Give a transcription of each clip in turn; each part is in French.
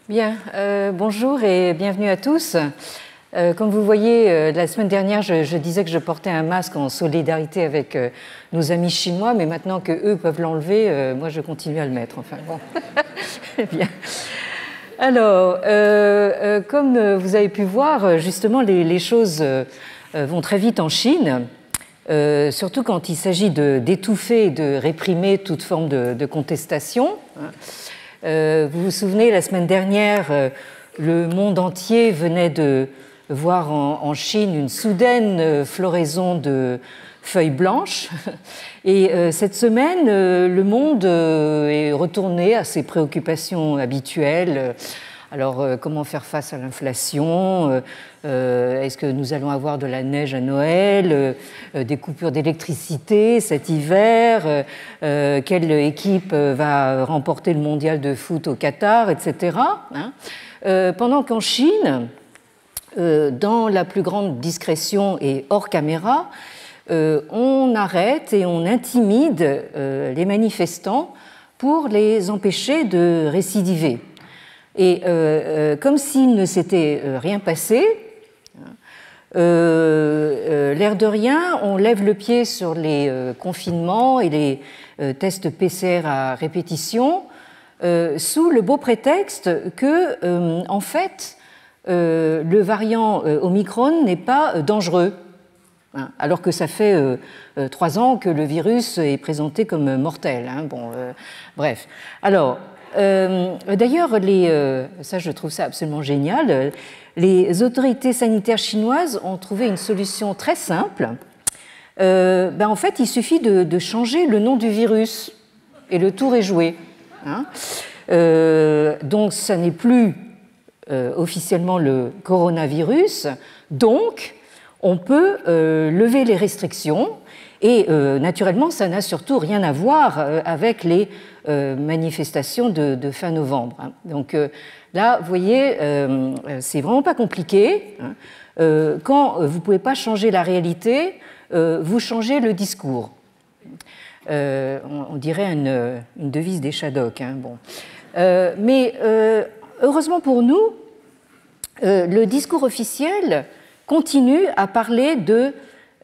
Bien, bonjour et bienvenue à tous. Comme vous voyez, la semaine dernière, je disais que je portais un masque en solidarité avec nos amis chinois, mais maintenant que eux peuvent l'enlever, moi je continue à le mettre. Enfin bon, bien. Alors, comme vous avez pu voir, justement, les choses vont très vite en Chine, surtout quand il s'agit d'étouffer et de réprimer toute forme de contestation. Vous vous souvenez, la semaine dernière, le monde entier venait de voir en Chine une soudaine floraison de feuilles blanches. Et cette semaine, le monde est retourné à ses préoccupations habituelles. Alors, comment faire face à l'inflation? Est-ce que nous allons avoir de la neige à Noël? Des coupures d'électricité cet hiver? Quelle équipe va remporter le mondial de foot au Qatar, etc. Pendant qu'en Chine, dans la plus grande discrétion et hors caméra, on arrête et on intimide les manifestants pour les empêcher de récidiver. Et comme s'il ne s'était rien passé, l'air de rien, on lève le pied sur les confinements et les tests PCR à répétition sous le beau prétexte que, en fait, le variant Omicron n'est pas dangereux, alors que ça fait 3 ans que le virus est présenté comme mortel. Bon, bref. Alors, d'ailleurs, ça je trouve ça absolument génial, les autorités sanitaires chinoises ont trouvé une solution très simple. En fait, il suffit de changer le nom du virus et le tour est joué. Donc, ça n'est plus officiellement le coronavirus, donc on peut lever les restrictions et naturellement, ça n'a surtout rien à voir avec les manifestations de fin novembre. Donc là, vous voyez, c'est vraiment pas compliqué. Quand vous ne pouvez pas changer la réalité, vous changez le discours. On dirait une devise des Shadocks. Bon. Mais heureusement pour nous, le discours officiel continue à parler de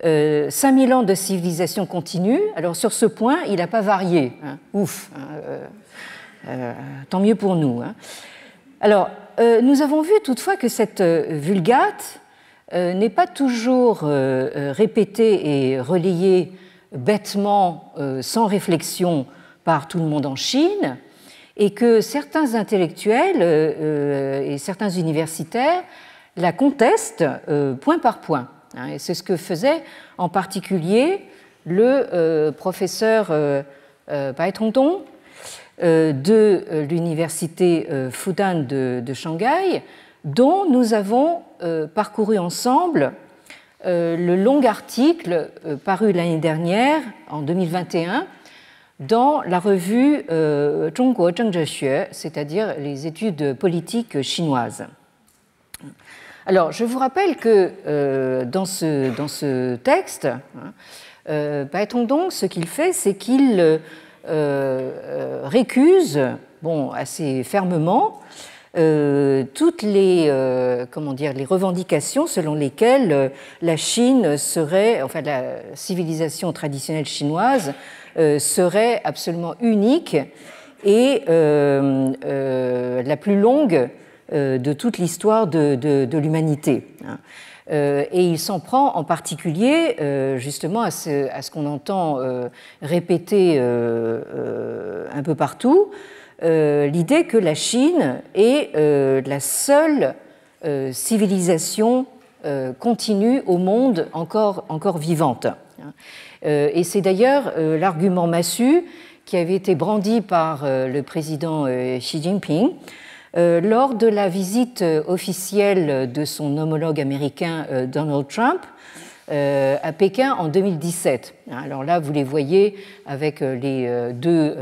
5000 ans de civilisation continue. Alors sur ce point, il n'a pas varié. Ouf, tant mieux pour nous. Alors, nous avons vu toutefois que cette vulgate n'est pas toujours répétée et relayée bêtement, sans réflexion, par tout le monde en Chine, et que certains intellectuels et certains universitaires la contestent point par point. Et c'est ce que faisait en particulier le professeur Bai Tongdong de l'université Fudan de Shanghai, dont nous avons parcouru ensemble le long article paru l'année dernière, en 2021, dans la revue Zhongguo Zhengzhexue, c'est-à-dire les études politiques chinoises. Alors, je vous rappelle que dans ce texte, Bai Tongdong, ce qu'il fait, c'est qu'il récuse, assez fermement, toutes les revendications selon lesquelles la Chine serait, enfin la civilisation traditionnelle chinoise serait absolument unique et la plus longue de toute l'histoire de l'humanité. Et il s'en prend en particulier justement à ce qu'on entend répéter un peu partout, l'idée que la Chine est la seule civilisation continue au monde encore vivante. Et c'est d'ailleurs l'argument massu qui avait été brandi par le président Xi Jinping lors de la visite officielle de son homologue américain Donald Trump à Pékin en 2017. Alors là, vous les voyez avec les deux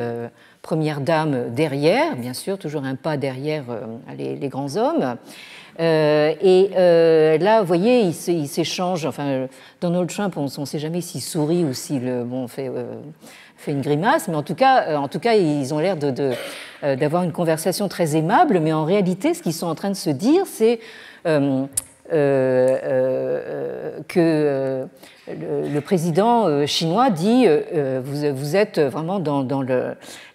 premières dames derrière, bien sûr, toujours un pas derrière les grands hommes. Là, vous voyez, ils s'échangent. Enfin, Donald Trump, on ne sait jamais s'il sourit ou s'il fait une grimace, mais en tout cas ils ont l'air d'avoir une conversation très aimable. Mais en réalité, ce qu'ils sont en train de se dire, c'est que le président chinois dit vous êtes vraiment dans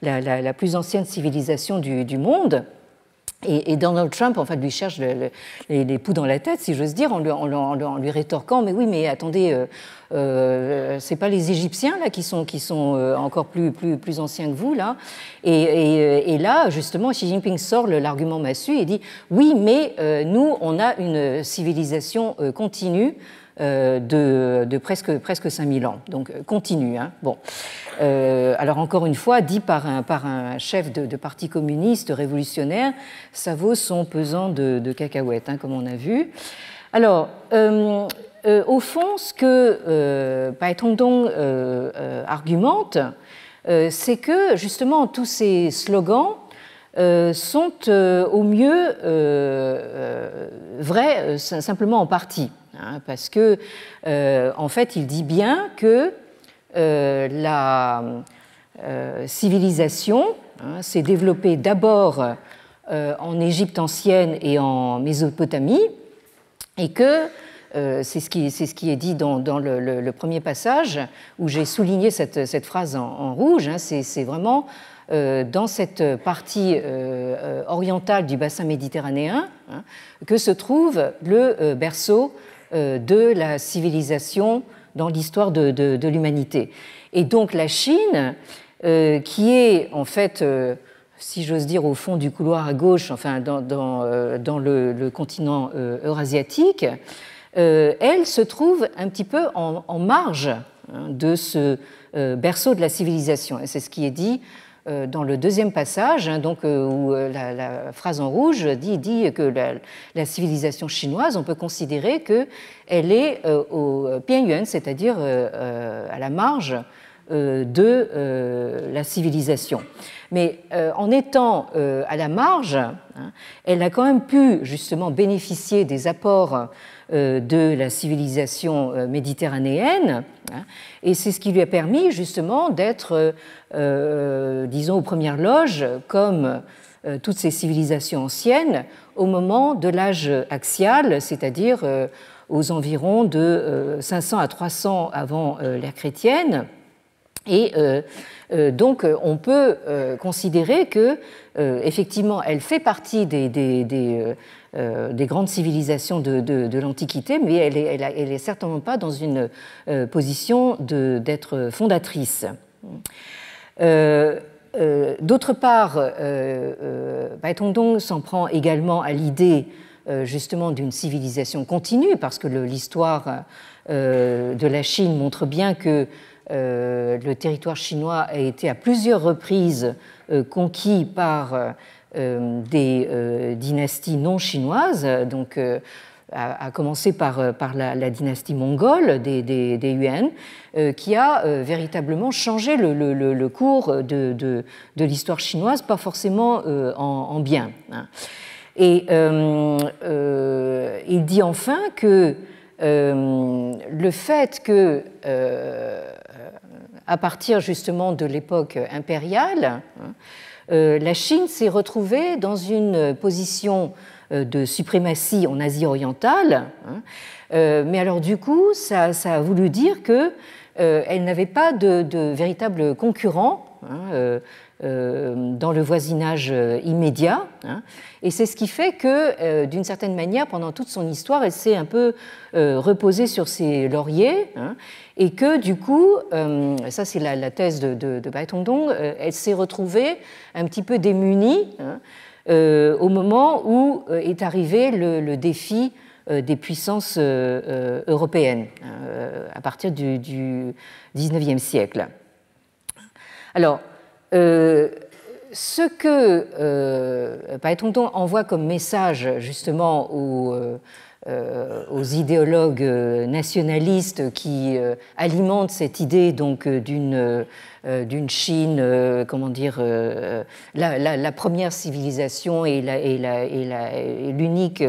la plus ancienne civilisation du monde. Et Donald Trump, en fait, lui cherche les poux dans la tête, si j'ose dire, en lui rétorquant, mais oui, mais attendez, c'est pas les Égyptiens là qui sont encore plus anciens que vous là. Et là, justement, Xi Jinping sort l'argument massu et dit oui, mais nous, on a une civilisation continue de presque 5000 ans, donc continue. Hein. Bon. Alors encore une fois, dit par un chef de parti communiste révolutionnaire, ça vaut son pesant de cacahuètes, hein, comme on a vu. Alors, au fond, ce que Bai Tongdong argumente, c'est que justement tous ces slogans sont au mieux vrais simplement en partie, hein, parce que en fait, il dit bien que la civilisation s'est développée d'abord en Égypte ancienne et en Mésopotamie, et que c'est ce qui est dit dans le premier passage, où j'ai souligné cette phrase en rouge, hein, c'est vraiment dans cette partie orientale du bassin méditerranéen, hein, que se trouve le berceau de la civilisation dans l'histoire de l'humanité. Et donc la Chine, qui est en fait, si j'ose dire, au fond du couloir à gauche, enfin dans le continent eurasiatique, elle se trouve un petit peu en marge, hein, de ce berceau de la civilisation. Et c'est ce qui est dit dans le deuxième passage, hein, donc, où la phrase en rouge dit que la civilisation chinoise, on peut considérer qu'elle est au Bianyuan, c'est-à-dire à la marge de la civilisation. Mais en étant à la marge, hein, elle a quand même pu justement bénéficier des apports de la civilisation méditerranéenne, hein, et c'est ce qui lui a permis justement d'être, disons, aux premières loges, comme toutes ces civilisations anciennes, au moment de l'âge axial, c'est-à-dire aux environs de 500 à 300 avant l'ère chrétienne. Et donc, on peut considérer que, effectivement, elle fait partie des grandes civilisations de l'Antiquité, mais elle est certainement pas dans une position d'être fondatrice. D'autre part, Bai Tongdong s'en prend également à l'idée justement d'une civilisation continue, parce que l'histoire de la Chine montre bien que le territoire chinois a été à plusieurs reprises conquis par des dynasties non chinoises, donc à commencer par la dynastie mongole des Yuan, qui a véritablement changé le cours de l'histoire chinoise, pas forcément en bien. Et il dit enfin que le fait que, à partir justement de l'époque impériale, la Chine s'est retrouvée dans une position de suprématie en Asie orientale, mais alors du coup, ça a voulu dire qu'elle n'avait pas de véritable concurrent dans le voisinage immédiat, et c'est ce qui fait que, d'une certaine manière, pendant toute son histoire, elle s'est un peu reposée sur ses lauriers, et que du coup, ça c'est la thèse de Bai Tongdong, elle s'est retrouvée un petit peu démunie au moment où est arrivé le défi des puissances européennes à partir du XIXe siècle. Alors, ce que Bai Tongdong envoie comme message justement aux aux idéologues nationalistes qui alimentent cette idée donc d'une Chine, comment dire, la première civilisation et l'unique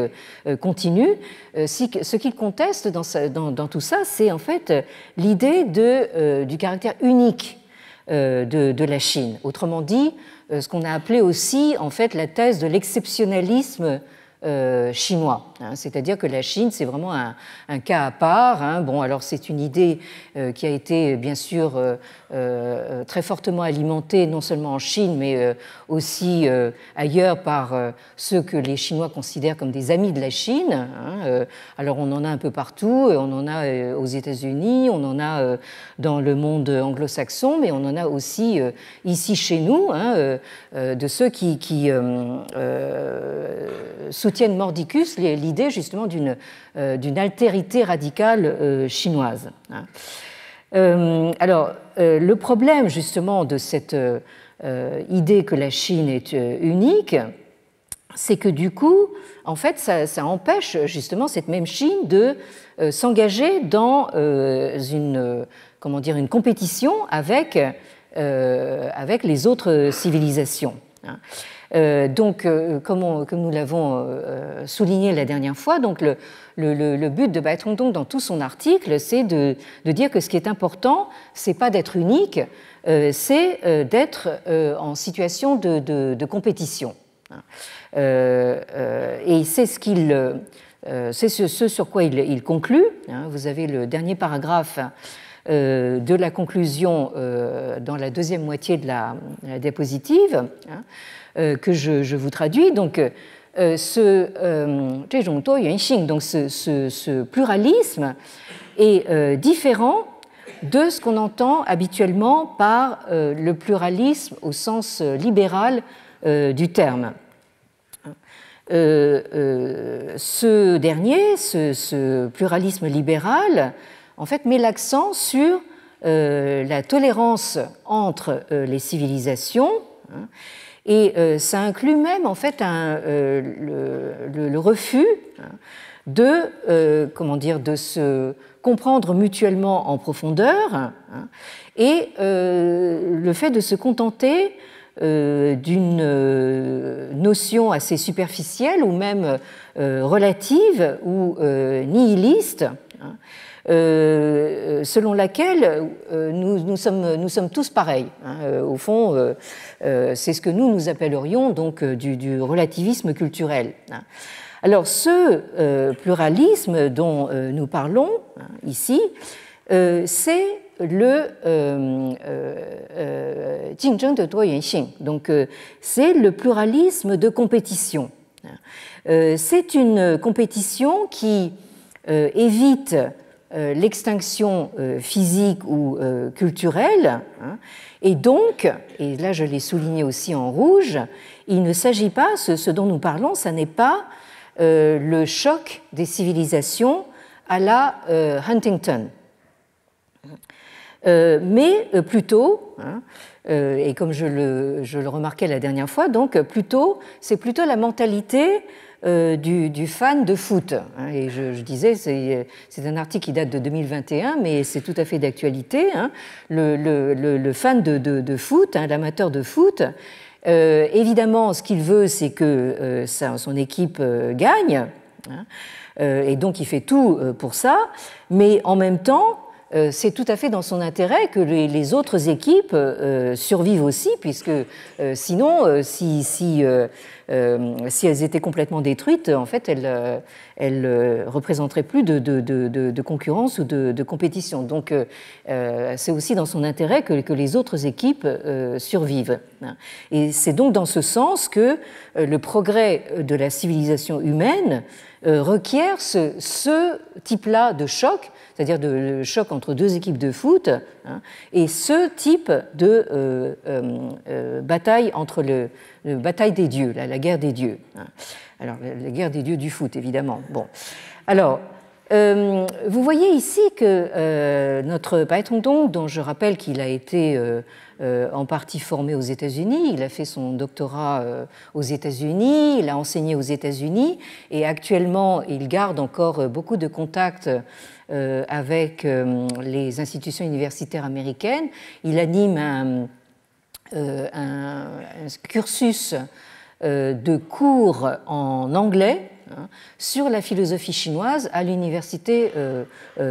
continue. Ce qu'il conteste dans tout ça, c'est en fait l'idée du caractère unique de la Chine. Autrement dit, ce qu'on a appelé aussi en fait la thèse de l'exceptionnalisme chinois, hein, c'est-à-dire que la Chine c'est vraiment un cas à part. Hein. Bon, alors c'est une idée qui a été bien sûr très fortement alimentée non seulement en Chine mais aussi ailleurs par ceux que les Chinois considèrent comme des amis de la Chine. Hein. Alors on en a un peu partout, on en a aux États-Unis, on en a dans le monde anglo-saxon, mais on en a aussi ici chez nous, hein, de ceux qui soutiennent mordicus l'idée justement d'une altérité radicale chinoise. Alors, le problème justement de cette idée que la Chine est unique, c'est que du coup, en fait, ça empêche justement cette même Chine de s'engager dans une compétition avec les autres civilisations. Donc, comme nous l'avons souligné la dernière fois, donc le but de Bai Tongdong dans tout son article, c'est de dire que ce qui est important, c'est pas d'être unique, c'est d'être en situation de compétition. Et c'est ce sur quoi il conclut. Vous avez le dernier paragraphe de la conclusion dans la deuxième moitié de la diapositive, que je vous traduis. Donc, ce pluralisme est différent de ce qu'on entend habituellement par le pluralisme au sens libéral du terme. Ce dernier, ce pluralisme libéral, en fait, met l'accent sur la tolérance entre les civilisations, hein, et ça inclut même en fait le refus de se comprendre mutuellement en profondeur, hein, et le fait de se contenter d'une notion assez superficielle ou même relative ou nihiliste, hein, selon laquelle nous sommes tous pareils. Hein. Au fond, c'est ce que nous appellerions donc du relativisme culturel. Hein. Alors, ce pluralisme dont nous parlons hein, ici, c'est le Jingzheng de Duoyuanxing. Donc, c'est le pluralisme de compétition. C'est une compétition qui évite l'extinction physique ou culturelle, hein, et donc, et là je l'ai souligné aussi en rouge, il ne s'agit pas, ce dont nous parlons, ça n'est pas le choc des civilisations à la Huntington, mais plutôt, hein, et comme je le remarquais la dernière fois, donc c'est plutôt la mentalité du fan de foot. Et je disais, c'est un article qui date de 2021, mais c'est tout à fait d'actualité. Hein. Le fan de foot, hein, l'amateur de foot, évidemment, ce qu'il veut, c'est que son équipe gagne, hein, et donc il fait tout pour ça, mais en même temps, c'est tout à fait dans son intérêt que les autres équipes survivent aussi, puisque sinon, si elles étaient complètement détruites, en fait, elles représenteraient plus de concurrence ou de compétition. Donc, c'est aussi dans son intérêt que les autres équipes survivent. Et c'est donc dans ce sens que le progrès de la civilisation humaine requiert ce type-là de choc, c'est-à-dire le choc entre deux équipes de foot, hein, et ce type de bataille entre bataille des dieux, la guerre des dieux. Hein. Alors, la guerre des dieux du foot, évidemment. Bon. Alors, Vous voyez ici que notre Bai Tongdong, dont je rappelle qu'il a été en partie formé aux États-Unis, il a fait son doctorat aux États-Unis, il a enseigné aux États-Unis et actuellement il garde encore beaucoup de contacts avec les institutions universitaires américaines. Il anime un cursus de cours en anglais sur la philosophie chinoise à l'université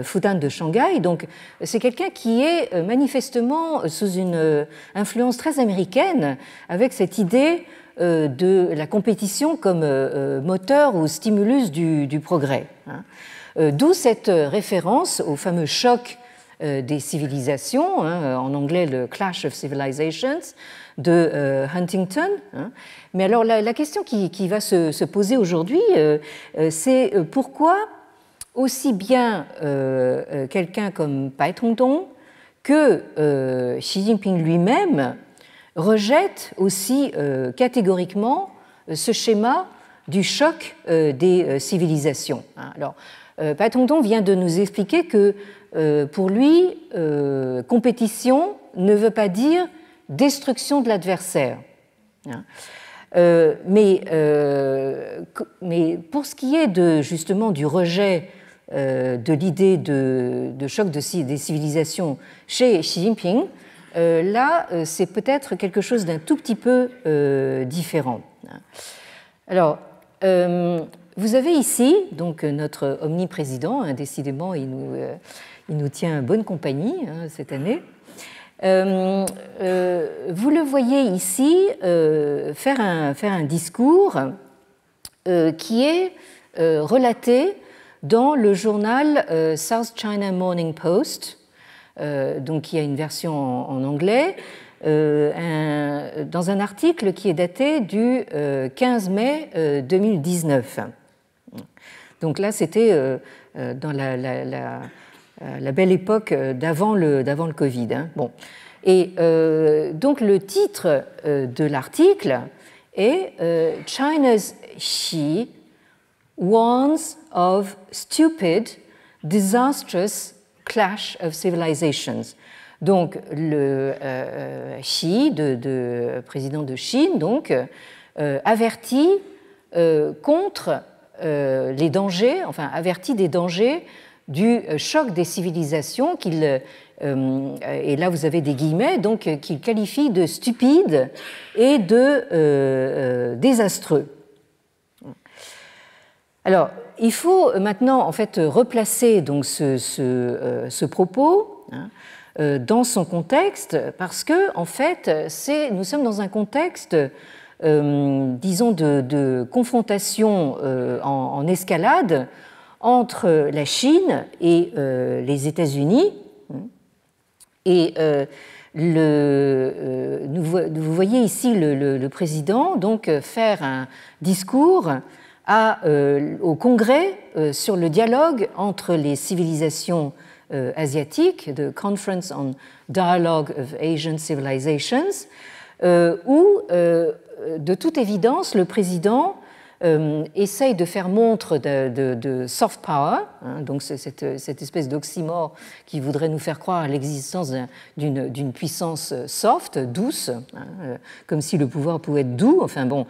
Fudan de Shanghai. Donc, c'est quelqu'un qui est manifestement sous une influence très américaine, avec cette idée de la compétition comme moteur ou stimulus du progrès. D'où cette référence au fameux choc des civilisations, en anglais le Clash of Civilizations, de Huntington. Mais alors la question qui va se poser aujourd'hui, c'est pourquoi aussi bien quelqu'un comme Bai Tongdong que Xi Jinping lui-même rejette aussi catégoriquement ce schéma du choc des civilisations. Alors, Bai Tongdong vient de nous expliquer que pour lui, compétition ne veut pas dire destruction de l'adversaire. Mais pour ce qui est justement du rejet de l'idée de choc des civilisations chez Xi Jinping, là, c'est peut-être quelque chose d'un tout petit peu différent. Alors, vous avez ici donc notre omniprésident, décidément, il nous tient bonne compagnie cette année. Vous le voyez ici faire un discours qui est relaté dans le journal South China Morning Post, donc il y a une version en anglais, dans un article qui est daté du 15 mai 2019. Donc là, c'était dans la belle époque d'avant le Covid. Bon. Et donc le titre de l'article est China's Xi warns of stupid, disastrous clash of civilizations. Donc le Xi, président de Chine, donc, avertit contre les dangers, enfin avertit des dangers du choc des civilisations qu'il, et là vous avez des guillemets, donc qu'il qualifie de stupide et de désastreux. Alors, il faut maintenant en fait replacer donc ce propos dans son contexte, parce que en fait, nous sommes dans un contexte, disons, de confrontation en escalade entre la Chine et les États-Unis. Et vous voyez ici le président donc faire un discours au Congrès sur le dialogue entre les civilisations asiatiques, the Conference on Dialogue of Asian Civilizations, où, de toute évidence, le président essaye de faire montre de soft power, donc cette espèce d'oxymore qui voudrait nous faire croire à l'existence d'une puissance soft, douce, comme si le pouvoir pouvait être doux, enfin bon.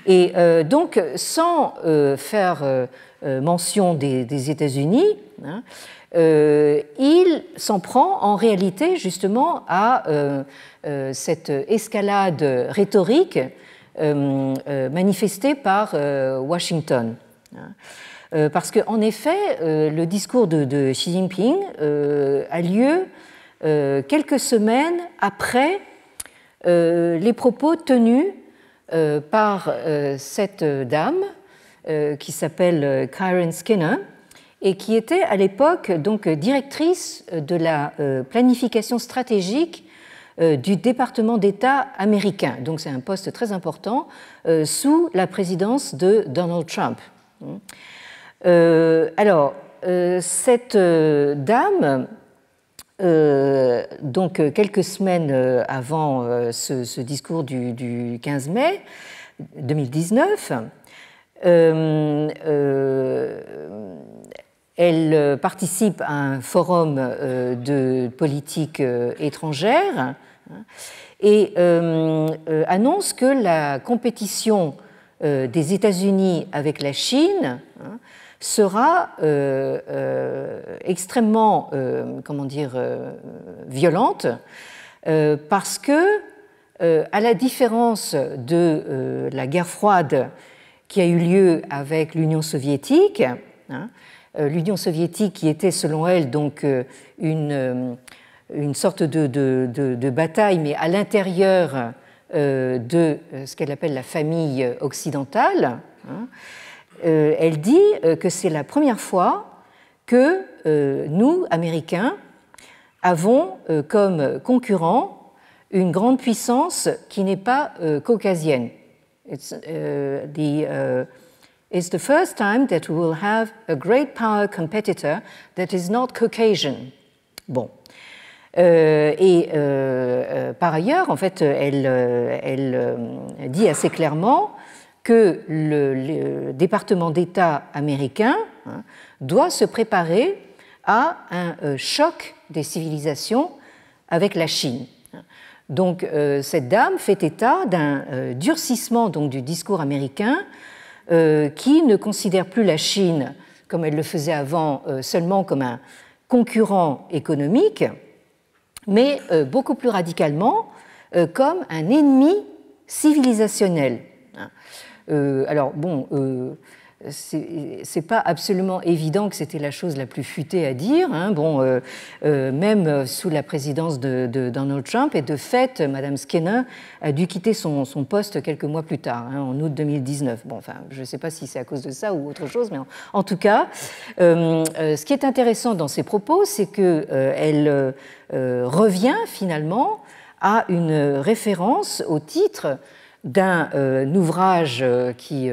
Et donc, sans faire mention des États-Unis, il s'en prend en réalité justement à cette escalade rhétorique manifestée par Washington. Parce qu'en effet, le discours de Xi Jinping a lieu quelques semaines après les propos tenus par cette dame qui s'appelle Karen Skinner et qui était à l'époque donc directrice de la planification stratégique du département d'État américain. Donc c'est un poste très important sous la présidence de Donald Trump. Alors, cette dame, donc quelques semaines avant ce discours du 15 mai 2019, elle participe à un forum de politique étrangère et annonce que la compétition des États-Unis avec la Chine sera extrêmement, violente, parce que, à la différence de la guerre froide qui a eu lieu avec l'Union soviétique, l'Union soviétique qui était selon elle donc une sorte de bataille, mais à l'intérieur de ce qu'elle appelle la famille occidentale, elle dit que c'est la première fois que nous, Américains, avons comme concurrent une grande puissance qui n'est pas caucasienne. It's the first time that we will have a great power competitor that is not Caucasian. Bon. Par ailleurs, en fait, elle dit assez clairement que le département d'État américain doit se préparer à un choc des civilisations avec la Chine. Donc, cette dame fait état d'un durcissement donc, du discours américain qui ne considère plus la Chine, comme elle le faisait avant, seulement comme un concurrent économique, mais beaucoup plus radicalement comme un ennemi civilisationnel. Alors, bon, c'est pas absolument évident que c'était la chose la plus futée à dire. Bon, même sous la présidence de Donald Trump, et de fait, Madame Skinner a dû quitter son poste quelques mois plus tard, en août 2019. Bon, enfin, je ne sais pas si c'est à cause de ça ou autre chose, mais en tout cas, ce qui est intéressant dans ses propos, c'est qu'elle revient finalement à une référence au titre d'un ouvrage qui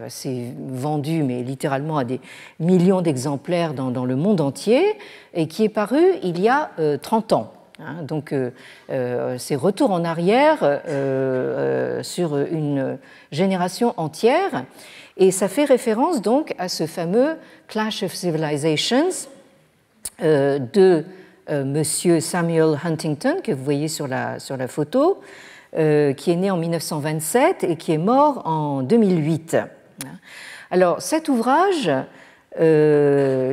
s'est vendu, mais littéralement à des millions d'exemplaires dans le monde entier, et qui est paru il y a 30 ans. Donc, c'est retour en arrière sur une génération entière, et ça fait référence donc à ce fameux Clash of Civilizations de Monsieur Samuel Huntington, que vous voyez sur la photo, qui est né en 1927 et qui est mort en 2008. Alors, cet ouvrage,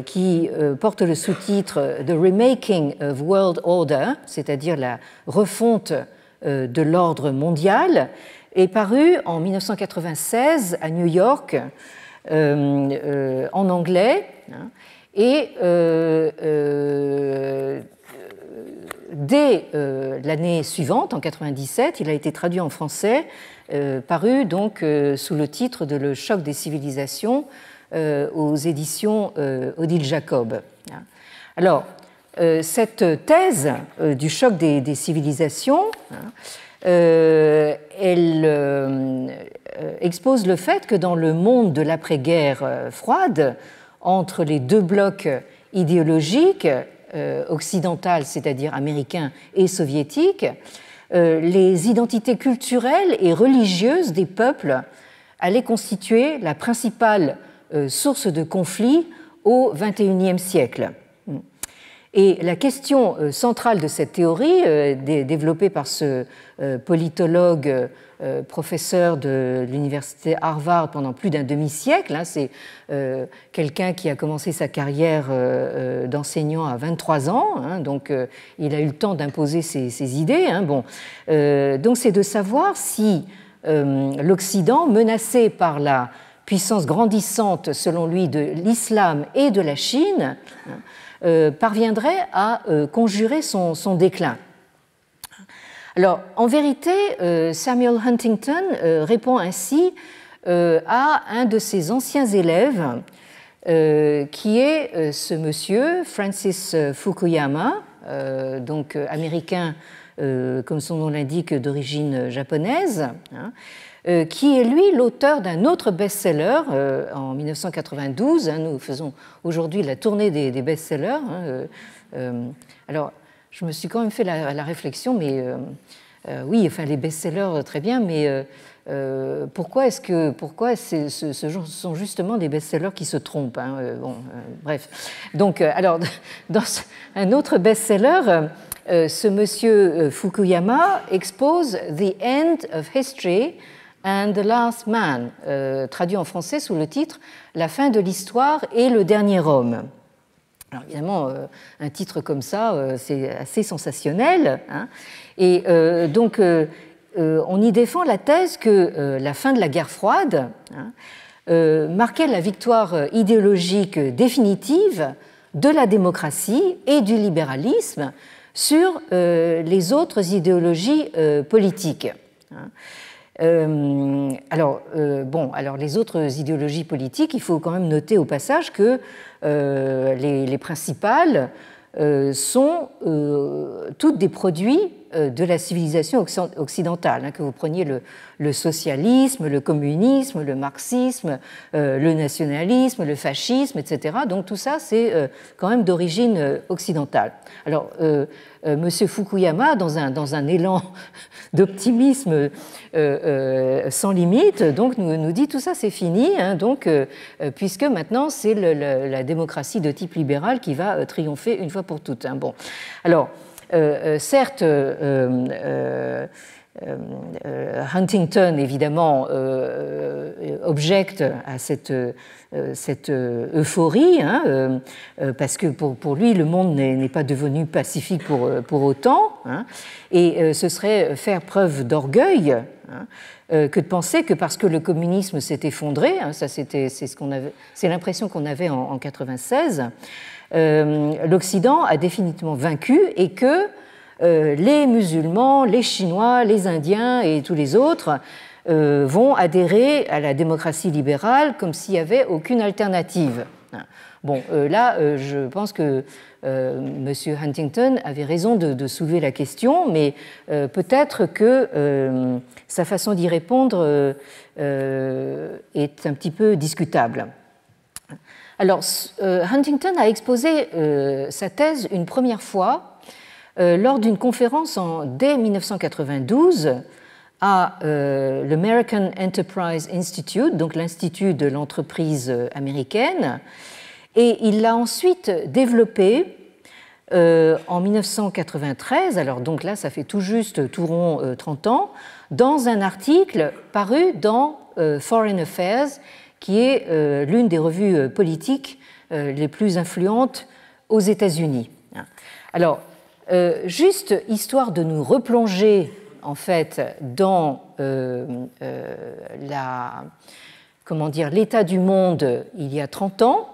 qui porte le sous-titre The Remaking of World Order, c'est-à-dire la refonte de l'ordre mondial, est paru en 1996 à New York en anglais, et dès l'année suivante, en 1997, il a été traduit en français, paru donc sous le titre de Le choc des civilisations aux éditions Odile Jacob. Alors, cette thèse du choc des civilisations, elle expose le fait que dans le monde de l'après-guerre froide, entre les deux blocs idéologiques, occidentales, c'est-à-dire américains et soviétiques, les identités culturelles et religieuses des peuples allaient constituer la principale source de conflit au XXIe siècle. Et la question centrale de cette théorie, développée par ce politologue professeur de l'université Harvard pendant plus d'un demi-siècle, c'est quelqu'un qui a commencé sa carrière d'enseignant à 23 ans, donc il a eu le temps d'imposer ses idées. Donc c'est de savoir si l'Occident, menacé par la puissance grandissante, selon lui, de l'islam et de la Chine, parviendrait à conjurer son déclin. Alors, en vérité, Samuel Huntington répond ainsi à un de ses anciens élèves, qui est ce monsieur, Francis Fukuyama, donc américain, comme son nom l'indique, d'origine japonaise, qui est lui l'auteur d'un autre best-seller en 1992. Nous faisons aujourd'hui la tournée des best-sellers. Alors, je me suis quand même fait la réflexion, mais oui, enfin les best-sellers, très bien, mais pourquoi ce sont justement des best-sellers qui se trompent, hein, bon, bref. Donc, alors, dans un autre best-seller, ce monsieur Fukuyama expose The End of History and the Last Man, traduit en français sous le titre La fin de l'histoire et le dernier homme. Alors évidemment, un titre comme ça, c'est assez sensationnel, hein, et donc on y défend la thèse que la fin de la guerre froide, hein, marquait la victoire idéologique définitive de la démocratie et du libéralisme sur les autres idéologies politiques. Alors les autres idéologies politiques, il faut quand même noter au passage que les principales sont toutes des produits de la civilisation occidentale, hein, que vous preniez le socialisme, le communisme, le marxisme, le nationalisme, le fascisme, etc. Donc tout ça, c'est quand même d'origine occidentale. Alors, M. Fukuyama, dans un élan d'optimisme sans limite, donc nous dit tout ça c'est fini, hein, donc, puisque maintenant c'est la démocratie de type libéral qui va triompher une fois pour toutes. Hein. Bon. Alors, certes, Huntington, évidemment, objecte à cette euphorie, hein, parce que pour lui, le monde n'est pas devenu pacifique pour autant, hein, et ce serait faire preuve d'orgueil, hein, que de penser que parce que le communisme s'est effondré, hein, c'est l'impression qu'on avait en 1996, l'Occident a définitivement vaincu et que les musulmans, les Chinois, les Indiens et tous les autres vont adhérer à la démocratie libérale comme s'il n'y avait aucune alternative. Bon, là, je pense que M. Huntington avait raison de soulever la question, mais peut-être que sa façon d'y répondre est un petit peu discutable. Alors, Huntington a exposé sa thèse une première fois lors d'une conférence dès 1992 à l'American Enterprise Institute, donc l'Institut de l'entreprise américaine, et il l'a ensuite développé en 1993, alors donc là ça fait tout juste tout rond 30 ans, dans un article paru dans Foreign Affairs, qui est l'une des revues politiques les plus influentes aux États-Unis. Alors, juste histoire de nous replonger en fait dans l'état du monde il y a 30 ans.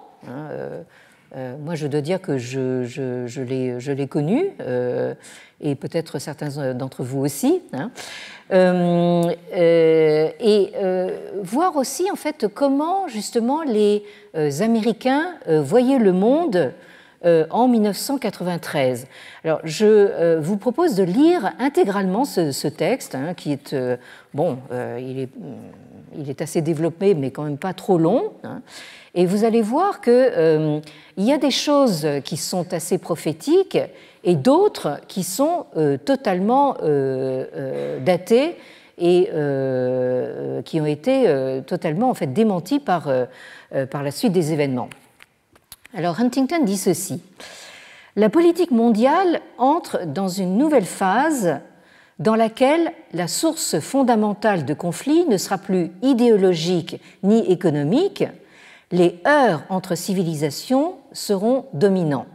Moi, je dois dire que je l'ai connu, et peut-être certains d'entre vous aussi. Et voir aussi en fait comment justement les Américains voyaient le monde en 1993. Alors, je vous propose de lire intégralement ce texte, hein, qui est il est assez développé, mais quand même pas trop long. Hein, et vous allez voir que il y a des choses qui sont assez prophétiques et d'autres qui sont totalement datées et qui ont été totalement en fait démenties par la suite des événements. Alors Huntington dit ceci: la politique mondiale entre dans une nouvelle phase dans laquelle la source fondamentale de conflit ne sera plus idéologique ni économique, les heurts entre civilisations seront dominants.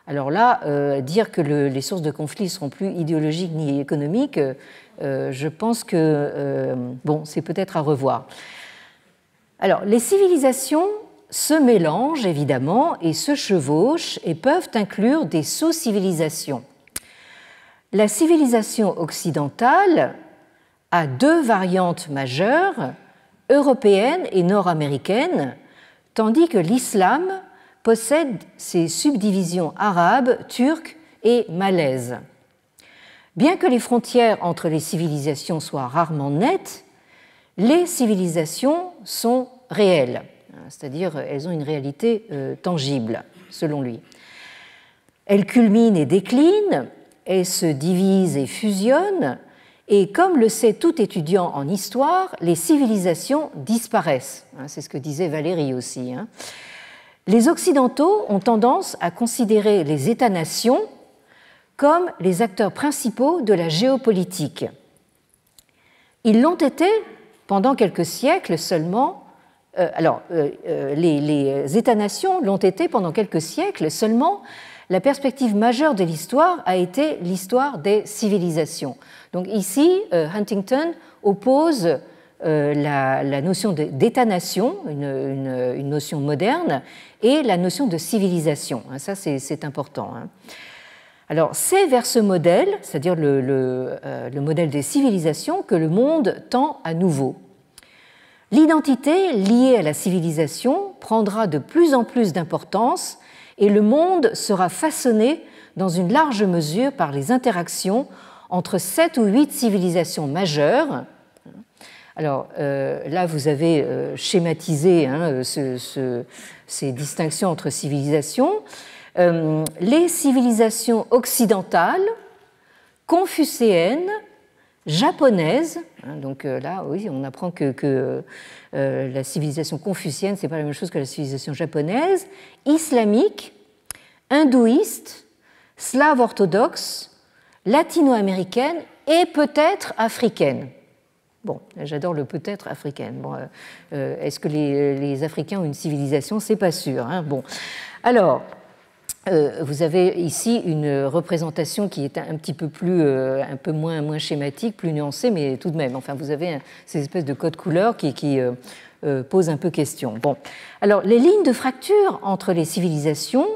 Alors là, dire que les sources de conflit ne seront plus idéologiques ni économiques, je pense que c'est peut-être à revoir. Alors, les civilisations se mélangent évidemment et se chevauchent et peuvent inclure des sous-civilisations. La civilisation occidentale a deux variantes majeures, européenne et nord-américaine, tandis que l'islam possède ses subdivisions arabes, turques et malaises. Bien que les frontières entre les civilisations soient rarement nettes, les civilisations sont réelles, c'est-à-dire elles ont une réalité tangible, selon lui. Elles culminent et déclinent, elles se divisent et fusionnent, et comme le sait tout étudiant en histoire, les civilisations disparaissent. C'est ce que disait Valérie aussi. Les Occidentaux ont tendance à considérer les États-nations comme les acteurs principaux de la géopolitique. Ils l'ont été pendant quelques siècles seulement. Les États-nations l'ont été pendant quelques siècles seulement. La perspective majeure de l'histoire a été l'histoire des civilisations. Donc ici, Huntington oppose la notion d'État-nation, une notion moderne, et la notion de civilisation. Ça, c'est important. Alors, c'est vers ce modèle, c'est-à-dire le modèle des civilisations, que le monde tend à nouveau. L'identité liée à la civilisation prendra de plus en plus d'importance et le monde sera façonné dans une large mesure par les interactions entre 7 ou 8 civilisations majeures. Alors là, vous avez schématisé ces distinctions entre civilisations. Les civilisations occidentales, confucéennes, japonaises, donc là, oui, on apprend que la civilisation confucienne, ce n'est pas la même chose que la civilisation japonaise, islamique, hindouiste, slave orthodoxe, latino-américaine et peut-être africaine. Bon, j'adore le peut-être africaine. Bon, est-ce que les Africains ont une civilisation? C'est pas sûr. Bon, alors, vous avez ici une représentation qui est un petit peu plus, un peu moins schématique, plus nuancée, mais tout de même. Enfin, vous avez ces espèces de codes couleurs qui posent un peu question. Bon, alors les lignes de fracture entre les civilisations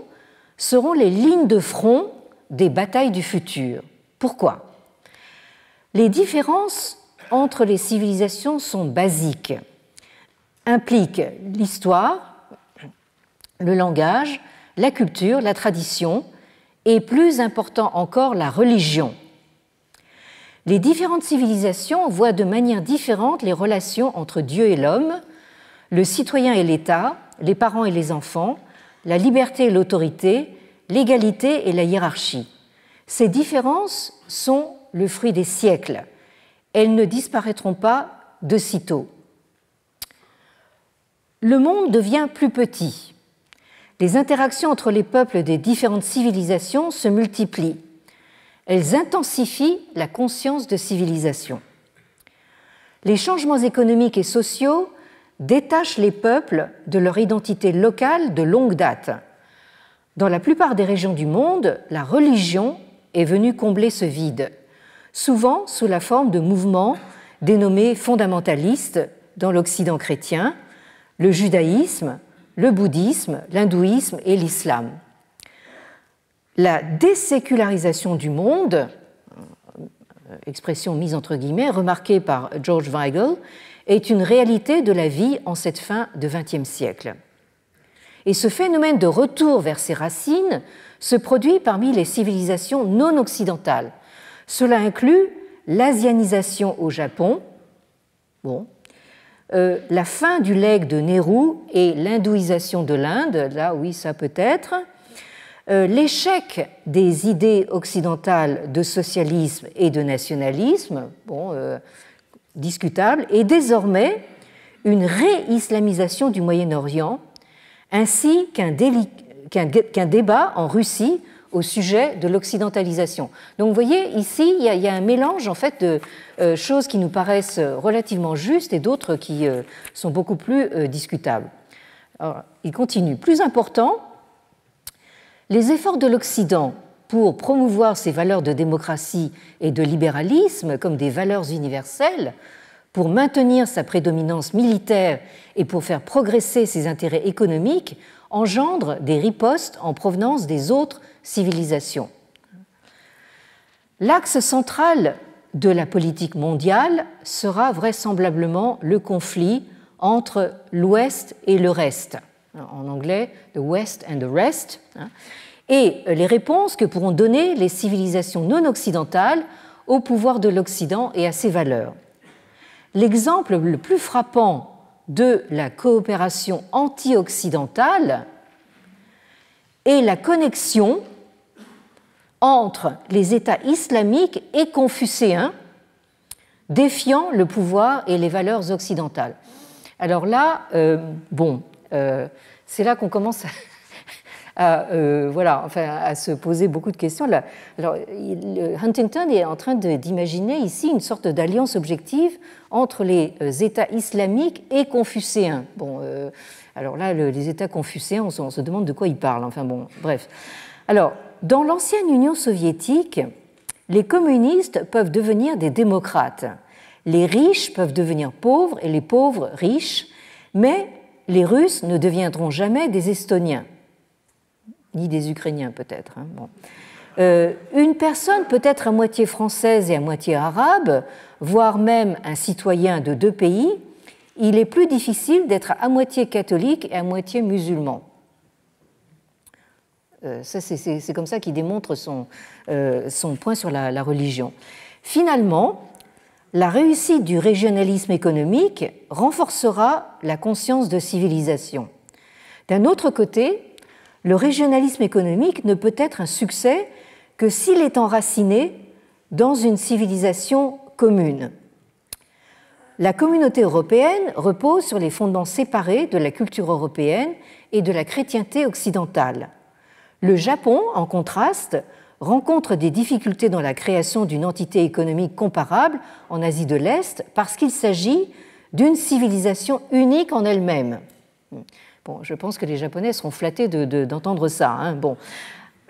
seront les lignes de front des batailles du futur. Pourquoi? Les différences entre les civilisations sont basiques, impliquent l'histoire, le langage, la culture, la tradition et, plus important encore, la religion. Les différentes civilisations voient de manière différente les relations entre Dieu et l'homme, le citoyen et l'État, les parents et les enfants, la liberté et l'autorité, l'égalité et la hiérarchie. Ces différences sont le fruit des siècles. Elles ne disparaîtront pas de sitôt. Le monde devient plus petit. Les interactions entre les peuples des différentes civilisations se multiplient. Elles intensifient la conscience de civilisation. Les changements économiques et sociaux détachent les peuples de leur identité locale de longue date. Dans la plupart des régions du monde, la religion est venue combler ce vide, souvent sous la forme de mouvements dénommés fondamentalistes dans l'Occident chrétien, le judaïsme, le bouddhisme, l'hindouisme et l'islam. La désécularisation du monde, expression mise entre guillemets, remarquée par George Weigel, est une réalité de la vie en cette fin de XXe siècle. Et ce phénomène de retour vers ses racines se produit parmi les civilisations non occidentales. Cela inclut l'asianisation au Japon, la fin du legs de Nehru et l'hindouisation de l'Inde, là oui ça peut être, l'échec des idées occidentales de socialisme et de nationalisme, discutable, et désormais une réislamisation du Moyen-Orient, ainsi qu'un débat en Russie au sujet de l'occidentalisation. Donc vous voyez, ici, il y a un mélange en fait de choses qui nous paraissent relativement justes et d'autres qui sont beaucoup plus discutables. Alors, il continue. Plus important, les efforts de l'Occident pour promouvoir ses valeurs de démocratie et de libéralisme comme des valeurs universelles, pour maintenir sa prédominance militaire et pour faire progresser ses intérêts économiques, engendrent des ripostes en provenance des autres civilisations. L'axe central de la politique mondiale sera vraisemblablement le conflit entre l'Ouest et le reste, en anglais « the West and the rest », et les réponses que pourront donner les civilisations non occidentales au pouvoir de l'Occident et à ses valeurs. L'exemple le plus frappant de la coopération anti-occidentale est la connexion entre les États islamiques et confucéens, défiant le pouvoir et les valeurs occidentales. Alors là, c'est là qu'on commence à se poser beaucoup de questions. Là, alors, Huntington est en train d'imaginer ici une sorte d'alliance objective entre les États islamiques et confucéens. Alors là, les États confucéens, on se demande de quoi ils parlent. Enfin bon, bref. Alors, dans l'ancienne Union soviétique, les communistes peuvent devenir des démocrates. Les riches peuvent devenir pauvres et les pauvres riches, mais les Russes ne deviendront jamais des Estoniens, ni des Ukrainiens peut-être. Une personne peut être à moitié française et à moitié arabe, voire même un citoyen de deux pays. Il est plus difficile d'être à moitié catholique et à moitié musulman. Ça, c'est comme ça qu'il démontre son point sur la religion. Finalement, la réussite du régionalisme économique renforcera la conscience de civilisation. D'un autre côté, le régionalisme économique ne peut être un succès que s'il est enraciné dans une civilisation commune. La communauté européenne repose sur les fondements séparés de la culture européenne et de la chrétienté occidentale. Le Japon, en contraste, rencontre des difficultés dans la création d'une entité économique comparable en Asie de l'Est parce qu'il s'agit d'une civilisation unique en elle-même. Bon, je pense que les Japonais seront flattés d'entendre ça.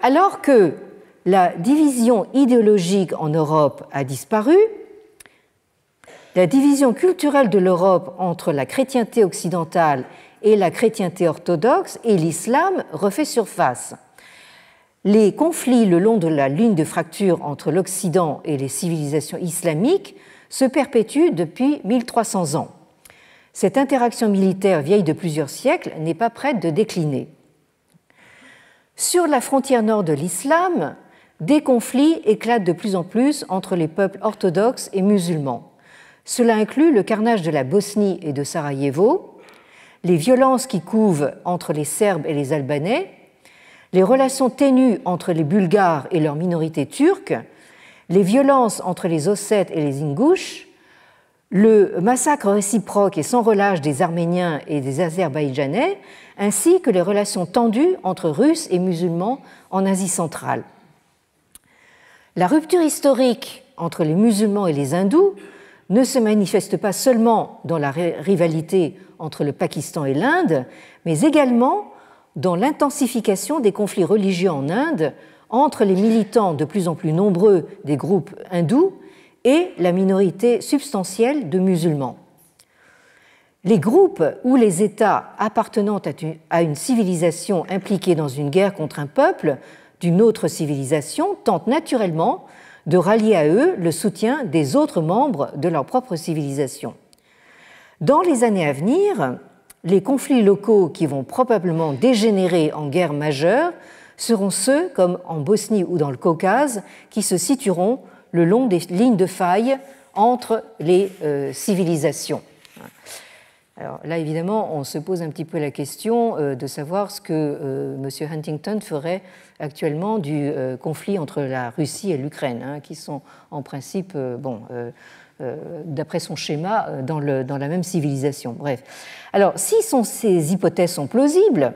Alors que la division idéologique en Europe a disparu, la division culturelle de l'Europe entre la chrétienté occidentale et la chrétienté orthodoxe et l'islam refait surface. Les conflits le long de la ligne de fracture entre l'Occident et les civilisations islamiques se perpétuent depuis 1300 ans. Cette interaction militaire vieille de plusieurs siècles n'est pas prête de décliner. Sur la frontière nord de l'islam, des conflits éclatent de plus en plus entre les peuples orthodoxes et musulmans. Cela inclut le carnage de la Bosnie et de Sarajevo, les violences qui couvent entre les Serbes et les Albanais, les relations ténues entre les Bulgares et leur minorité turque, les violences entre les Ossètes et les Ingouches, le massacre réciproque et sans relâche des Arméniens et des Azerbaïdjanais, ainsi que les relations tendues entre Russes et musulmans en Asie centrale. La rupture historique entre les musulmans et les hindous ne se manifeste pas seulement dans la rivalité entre le Pakistan et l'Inde, mais également dans l'intensification des conflits religieux en Inde entre les militants de plus en plus nombreux des groupes hindous et la minorité substantielle de musulmans. Les groupes ou les États appartenant à une civilisation impliquée dans une guerre contre un peuple d'une autre civilisation tentent naturellement de rallier à eux le soutien des autres membres de leur propre civilisation. Dans les années à venir, les conflits locaux qui vont probablement dégénérer en guerre majeure seront ceux, comme en Bosnie ou dans le Caucase, qui se situeront le long des lignes de faille entre les civilisations. Alors là, évidemment, on se pose un petit peu la question de savoir ce que M. Huntington ferait actuellement du conflit entre la Russie et l'Ukraine, qui sont en principe, d'après son schéma, dans la même civilisation. Bref. Alors, si ces hypothèses sont plausibles,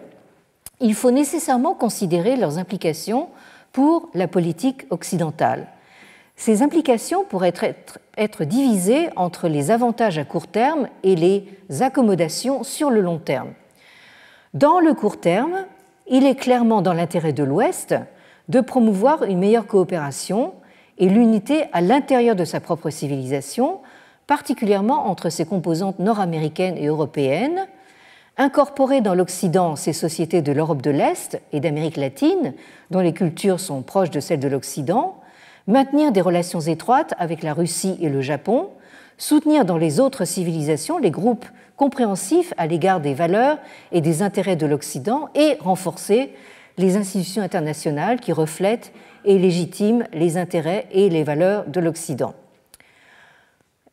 il faut nécessairement considérer leurs implications pour la politique occidentale. Ces implications pourraient être divisées entre les avantages à court terme et les accommodations sur le long terme. Dans le court terme, il est clairement dans l'intérêt de l'Ouest de promouvoir une meilleure coopération et l'unité à l'intérieur de sa propre civilisation, particulièrement entre ses composantes nord-américaines et européennes, incorporer dans l'Occident ces sociétés de l'Europe de l'Est et d'Amérique latine, dont les cultures sont proches de celles de l'Occident, maintenir des relations étroites avec la Russie et le Japon, soutenir dans les autres civilisations les groupes compréhensifs à l'égard des valeurs et des intérêts de l'Occident et renforcer les institutions internationales qui reflètent et légitiment les intérêts et les valeurs de l'Occident.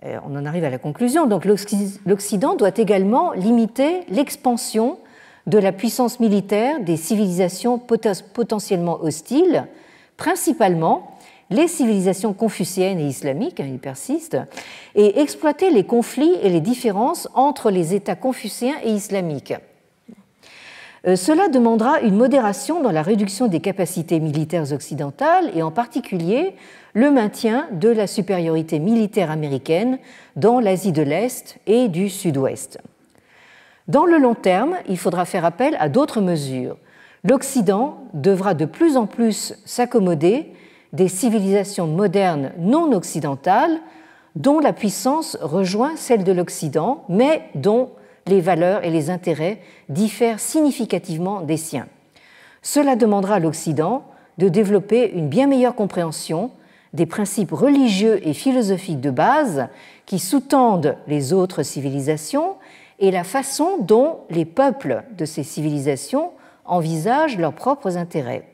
On en arrive à la conclusion. Donc l'Occident doit également limiter l'expansion de la puissance militaire des civilisations potentiellement hostiles, principalement les civilisations confucéennes et islamiques, ils persistent, et exploiter les conflits et les différences entre les États confucéens et islamiques. Cela demandera une modération dans la réduction des capacités militaires occidentales et en particulier le maintien de la supériorité militaire américaine dans l'Asie de l'Est et du Sud-Ouest. Dans le long terme, il faudra faire appel à d'autres mesures. L'Occident devra de plus en plus s'accommoder des civilisations modernes non occidentales dont la puissance rejoint celle de l'Occident, mais dont les valeurs et les intérêts diffèrent significativement des siens. Cela demandera à l'Occident de développer une bien meilleure compréhension des principes religieux et philosophiques de base qui sous-tendent les autres civilisations et la façon dont les peuples de ces civilisations envisagent leurs propres intérêts.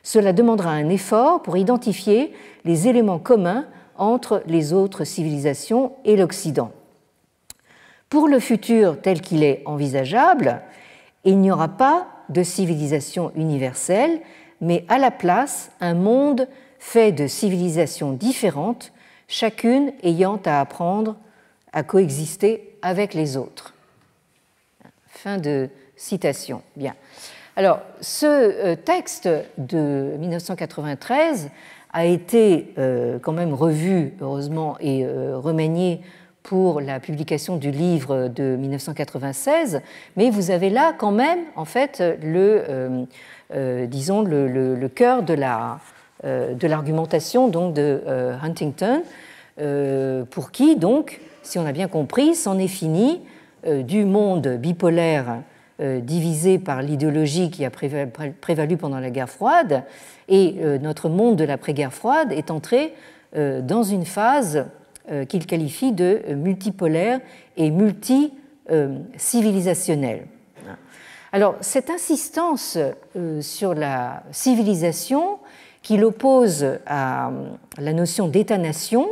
Cela demandera un effort pour identifier les éléments communs entre les autres civilisations et l'Occident. Pour le futur tel qu'il est envisageable, il n'y aura pas de civilisation universelle, mais à la place un monde fait de civilisations différentes, chacune ayant à apprendre à coexister avec les autres. Fin de citation. Bien. Alors, ce texte de 1993 a été quand même revu, heureusement, et remanié pour la publication du livre de 1996, mais vous avez là quand même, en fait, disons, le cœur de l'argumentation donc de Huntington, pour qui, donc, si on a bien compris, c'en est fini du monde bipolaire divisé par l'idéologie qui a prévalu pendant la guerre froide, et notre monde de l'après-guerre froide est entré dans une phase qu'il qualifie de multipolaire et multi-civilisationnelle. Alors, cette insistance sur la civilisation qu'il oppose à la notion d'État-nation,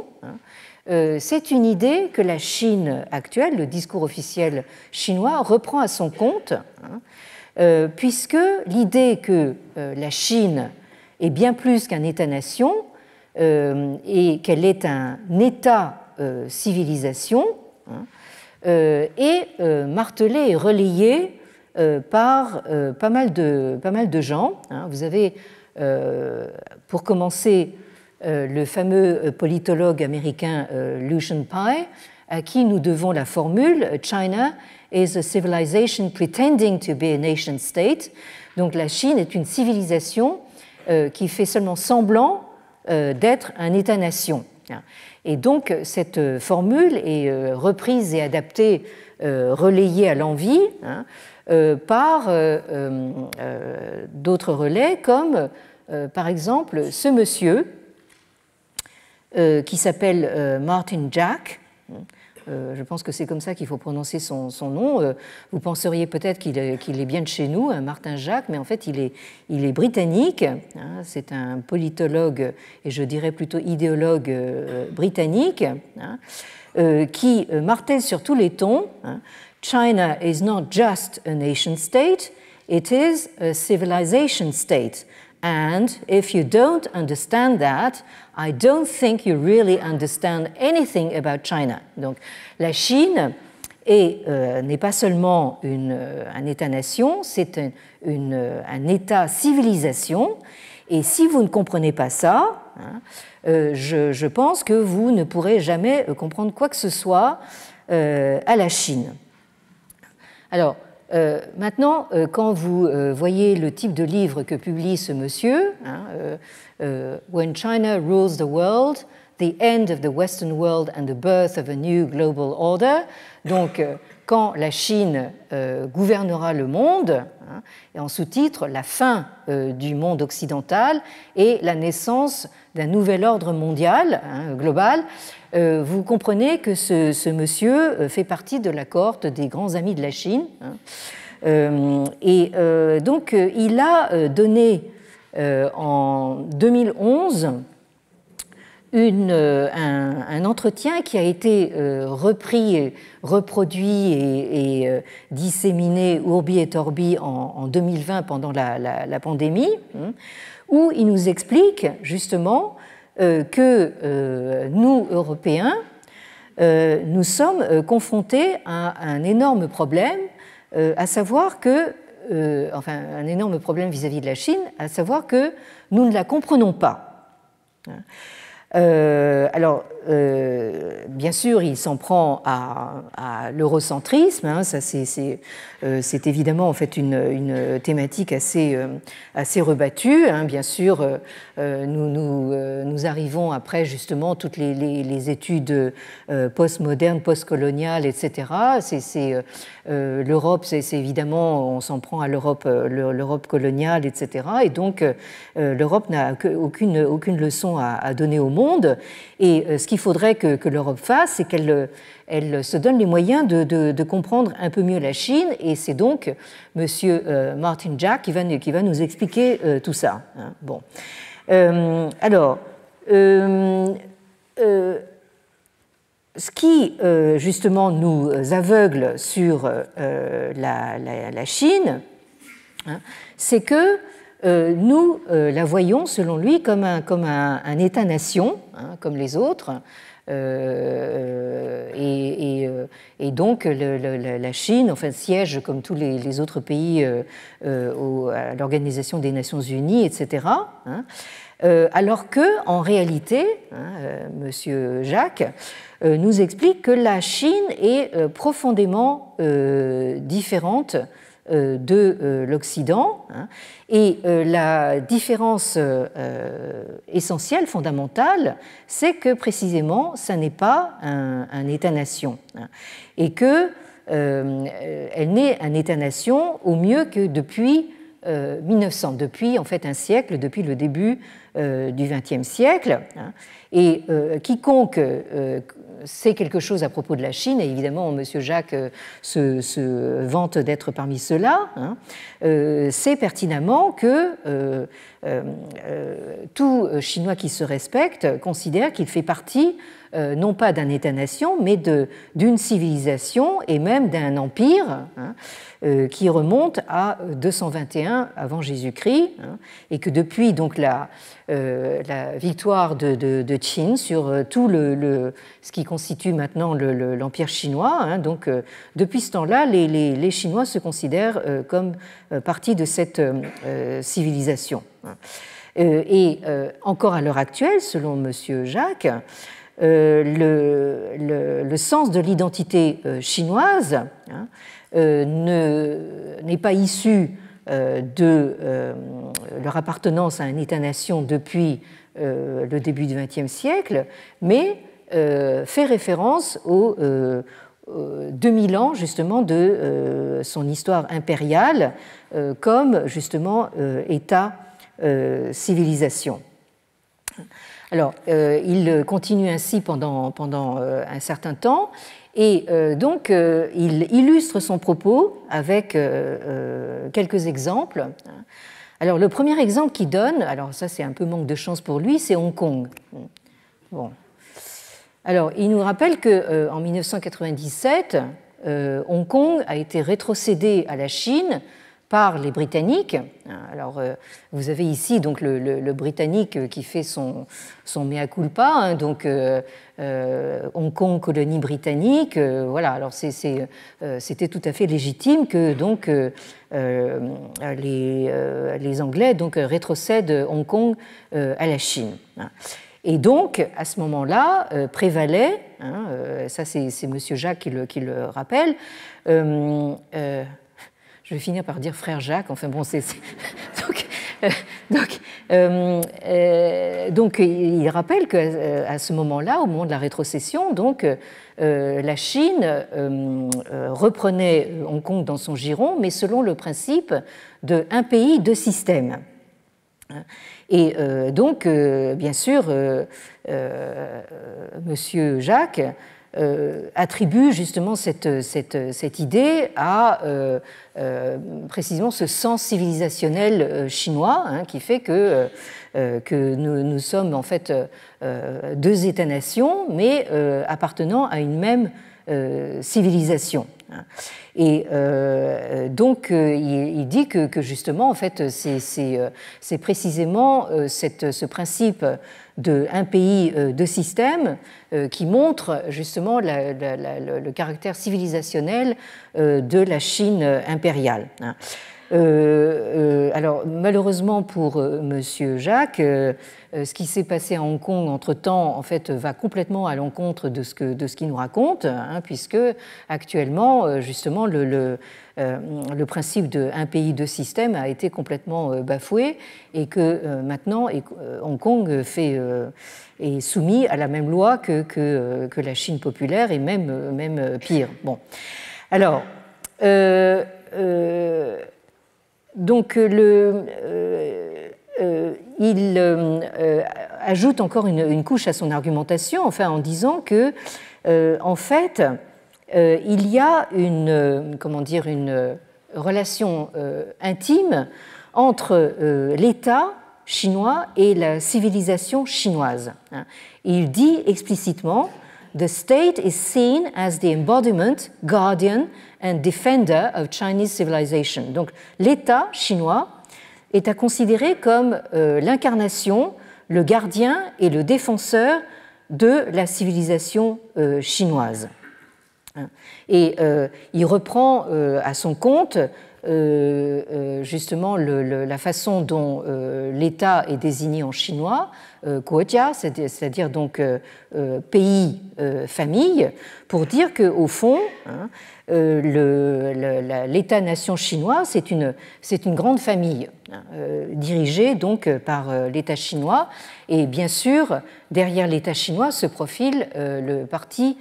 c'est une idée que la Chine actuelle, le discours officiel chinois, reprend à son compte, puisque l'idée que la Chine est bien plus qu'un État-nation et qu'elle est un État-civilisation est martelée et relayée par pas mal de gens. Vous avez, pour commencer, le fameux politologue américain Lucian Pye, à qui nous devons la formule « China is a civilization pretending to be a nation state ». Donc la Chine est une civilisation qui fait seulement semblant d'être un État-nation. Et donc cette formule est reprise et adaptée, relayée à l'envi par d'autres relais, comme par exemple ce monsieur qui s'appelle Martin Jack. Je pense que c'est comme ça qu'il faut prononcer son nom. Vous penseriez peut-être qu'il est bien de chez nous, Martin Jack, mais en fait il est britannique. C'est un politologue et je dirais plutôt idéologue britannique qui martèle sur tous les tons. China is not just a nation state, it is a civilization state. And if you don't understand that, I don't think you really understand anything about China. Donc, la Chine n'est pas seulement un État-nation, c'est un État-civilisation. Et si vous ne comprenez pas ça, je pense que vous ne pourrez jamais comprendre quoi que ce soit à la Chine. Alors, maintenant, quand vous voyez le type de livre que publie ce monsieur, When China Rules the World, The End of the Western World and the Birth of a New Global Order, donc quand la Chine gouvernera le monde, et en sous-titre, la fin du monde occidental et la naissance d'un nouvel ordre mondial, global, vous comprenez que ce monsieur fait partie de la cohorte des grands amis de la Chine. Et donc, il a donné en 2011 un entretien qui a été repris, reproduit et disséminé urbi et orbi en 2020 pendant la pandémie, où il nous explique justement que nous, Européens, nous sommes confrontés à un énorme problème, à savoir que, enfin, un énorme problème vis-à-vis de la Chine, à savoir que nous ne la comprenons pas. Alors, bien sûr, il s'en prend à l'eurocentrisme. Hein, ça, c'est évidemment en fait une thématique assez rebattue. Hein, bien sûr, nous arrivons après justement toutes les études postmodernes, postcoloniales, etc. L'Europe, c'est évidemment, on s'en prend à l'Europe coloniale, etc. Et donc, l'Europe n'a aucune leçon à donner au monde. Et ce qu'il faudrait que l'Europe fasse, c'est qu'elle se donne les moyens de comprendre un peu mieux la Chine. Et c'est donc M. Martin Jack qui va nous expliquer tout ça. Hein. Bon. Alors, ce qui, justement, nous aveugle sur la Chine, hein, c'est que nous la voyons, selon lui, comme un État-nation, hein, comme les autres, et donc la Chine, enfin, siège comme tous les autres pays à l'Organisation des Nations Unies, etc. Hein, alors que, en réalité, hein, Monsieur Jacques nous explique que la Chine est profondément différente de l'Occident, hein, et la différence essentielle, fondamentale, c'est que précisément, ça n'est pas un État-nation, hein, et que elle n'est un État-nation au mieux que depuis 1900, depuis en fait un siècle, depuis le début du XXe siècle, hein, et quiconque sait quelque chose à propos de la Chine, et évidemment M. Jacques se vante d'être parmi ceux-là, hein, sait pertinemment que tout Chinois qui se respecte considère qu'il fait partie non pas d'un État-nation, mais d'une civilisation et même d'un empire, hein, qui remonte à 221 avant Jésus-Christ, hein, et que depuis donc la victoire de Qin sur tout ce qui constitue maintenant l'empire chinois, hein, donc depuis ce temps-là, les Chinois se considèrent comme partie de cette civilisation. Et encore à l'heure actuelle, selon M. Jacques, le sens de l'identité chinoise, hein, n'est pas issu de leur appartenance à un État-nation depuis le début du XXe siècle, mais fait référence aux 2000 ans justement de son histoire impériale comme justement État-civilisation. Alors, il continue ainsi pendant un certain temps, et donc il illustre son propos avec quelques exemples. Alors, le premier exemple qu'il donne, alors ça c'est un peu manque de chance pour lui, c'est Hong Kong. Bon. Alors, il nous rappelle qu'en 1997, Hong Kong a été rétrocédé à la Chine par les Britanniques. Alors, vous avez ici donc le Britannique qui fait son mea culpa, hein, donc Hong Kong, colonie britannique. Voilà, alors c'était tout à fait légitime que donc les Anglais donc rétrocèdent Hong Kong à la Chine. Et donc, à ce moment-là, prévalait, hein, ça c'est M. Jacques qui le rappelle, je vais finir par dire frère Jacques, enfin bon, donc il rappelle qu'à ce moment-là, au moment de la rétrocession, donc, la Chine reprenait Hong Kong dans son giron, mais selon le principe de un pays, deux systèmes. Et donc, bien sûr, Monsieur Jacques attribue justement cette idée à précisément ce sens civilisationnel chinois, hein, qui fait que nous sommes en fait deux États-nations, mais appartenant à une même civilisation. Et donc, il dit que justement, en fait, c'est précisément ce principe de un pays, deux systèmes qui montre justement le caractère civilisationnel de la Chine impériale. Alors, malheureusement pour Monsieur Jacques, ce qui s'est passé à Hong Kong entre-temps, en fait, va complètement à l'encontre de ce qu'il nous raconte, hein, puisque actuellement, justement, le principe de un pays, deux systèmes a été complètement bafoué et que maintenant, Hong Kong est soumis à la même loi que la Chine populaire et même pire. Bon, alors. Donc, il ajoute encore une couche à son argumentation, enfin, en disant que, en fait, il y a une relation intime entre l'État chinois et la civilisation chinoise. Il dit explicitement: The state is seen as the embodiment, guardian and defender of Chinese civilization. Donc, l'État chinois est à considérer comme l'incarnation, le gardien et le défenseur de la civilisation chinoise. Et il reprend à son compte justement la façon dont l'État est désigné en chinois, guojia, c'est-à-dire donc pays, famille, pour dire qu'au fond, hein, l'État-nation chinois, c'est une grande famille, hein, dirigée donc par l'État chinois, et bien sûr, derrière l'État chinois se profile le Parti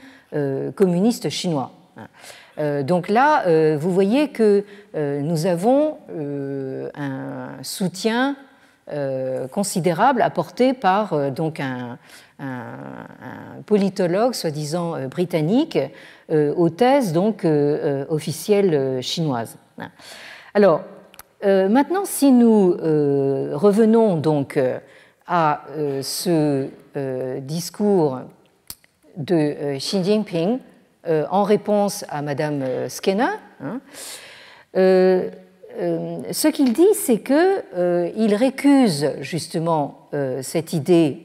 communiste chinois. Donc là, vous voyez que nous avons un soutien considérable apporté par donc un politologue soi-disant britannique aux thèses donc officielles chinoises. Alors maintenant, si nous revenons donc à ce discours de Xi Jinping en réponse à Madame Skinner, hein, ce qu'il dit, c'est qu'il récuse justement cette idée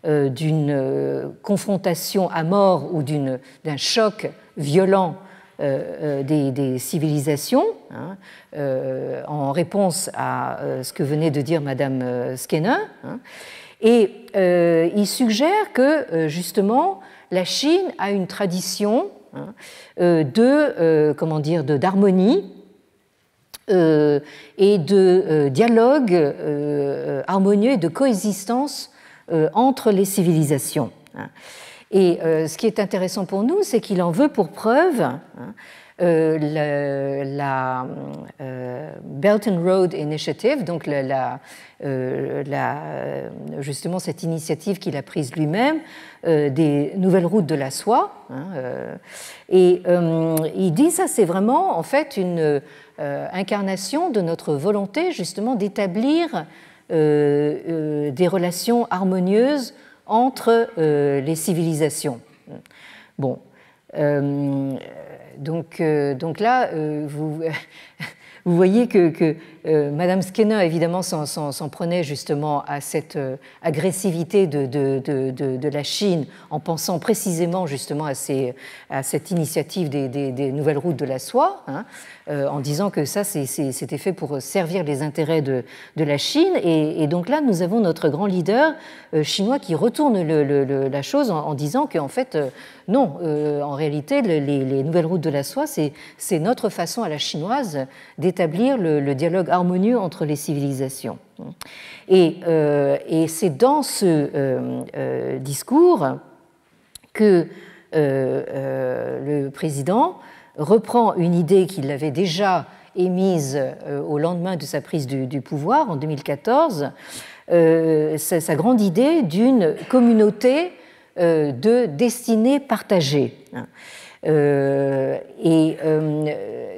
d'une confrontation à mort ou d'un choc violent des civilisations, hein, en réponse à ce que venait de dire Madame Skinner, hein, et il suggère que justement la Chine a une tradition, hein, d'harmonie et de dialogue harmonieux et de coexistence entre les civilisations. Et ce qui est intéressant pour nous, c'est qu'il en veut pour preuve, hein, la Belt and Road Initiative, donc justement cette initiative qu'il a prise lui-même, des nouvelles routes de la soie. Hein, et il dit ça, c'est vraiment en fait une incarnation de notre volonté justement d'établir des relations harmonieuses entre les civilisations. Bon. Donc là, vous voyez que Madame Skinner, évidemment, s'en prenait justement à cette agressivité de la Chine en pensant précisément justement à cette initiative des nouvelles routes de la soie, hein, en disant que ça, c'était fait pour servir les intérêts de la Chine. Et donc là, nous avons notre grand leader chinois qui retourne la chose en disant qu'en fait, non, en réalité, les nouvelles routes de la soie, c'est notre façon à la chinoise d'établir le dialogue harmonieux entre les civilisations. Et c'est dans ce discours que le président reprend une idée qu'il avait déjà émise au lendemain de sa prise du pouvoir en 2014, sa grande idée d'une communauté de destinée partagée.